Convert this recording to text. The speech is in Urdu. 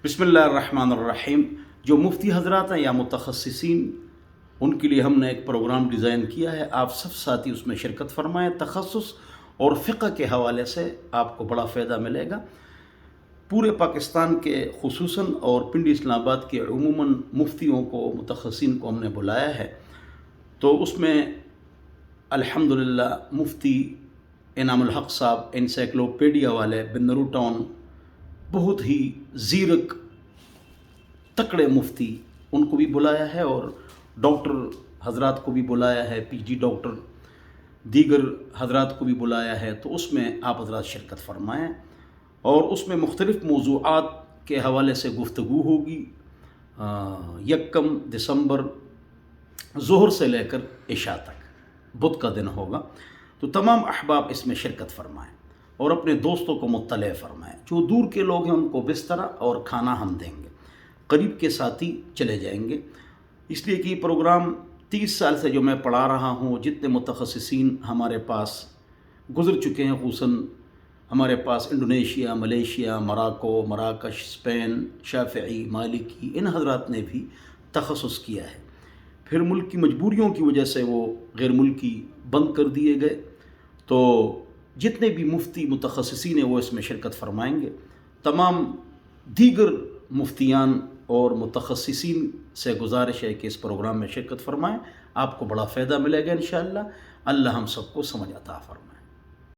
بسم اللہ الرحمن الرحیم۔ جو مفتی حضرات ہیں یا متخصصین، ان کے لیے ہم نے ایک پروگرام ڈیزائن کیا ہے، آپ سب ساتھی اس میں شرکت فرمائیں۔ تخصص اور فقہ کے حوالے سے آپ کو بڑا فائدہ ملے گا۔ پورے پاکستان کے خصوصاً اور پنڈی اسلام آباد کے عموماً مفتیوں کو، متخصصین کو ہم نے بلایا ہے، تو اس میں الحمدللہ مفتی انعام الحق صاحب انسائکلوپیڈیا والے بنرو ٹاؤن، بہت ہی زیرک تکڑے مفتی، ان کو بھی بلایا ہے، اور ڈاکٹر حضرات کو بھی بلایا ہے، پی جی ڈاکٹر دیگر حضرات کو بھی بلایا ہے۔ تو اس میں آپ حضرات شرکت فرمائیں، اور اس میں مختلف موضوعات کے حوالے سے گفتگو ہوگی۔ 1 دسمبر ظہر سے لے کر عشاء تک، بدھ کا دن ہوگا۔ تو تمام احباب اس میں شرکت فرمائیں اور اپنے دوستوں کو مطلع فرمائیں۔ جو دور کے لوگ ہیں ان کو بستر اور کھانا ہم دیں گے، قریب کے ساتھی چلے جائیں گے، اس لیے کہ یہ پروگرام 30 سال سے جو میں پڑھا رہا ہوں، جتنے متخصصین ہمارے پاس گزر چکے ہیں، خصوصاً ہمارے پاس انڈونیشیا، ملیشیا، مراکش، اسپین، شافعی، مالکی، ان حضرات نے بھی تخصص کیا ہے۔ پھر ملک کی مجبوریوں کی وجہ سے وہ غیر ملکی بند کر دیے گئے، تو جتنے بھی مفتی متخصصین ہیں وہ اس میں شرکت فرمائیں گے۔ تمام دیگر مفتیان اور متخصصین سے گزارش ہے کہ اس پروگرام میں شرکت فرمائیں، آپ کو بڑا فائدہ ملے گا انشاءاللہ۔ اللہ ہم سب کو سمجھ عطا فرمائے۔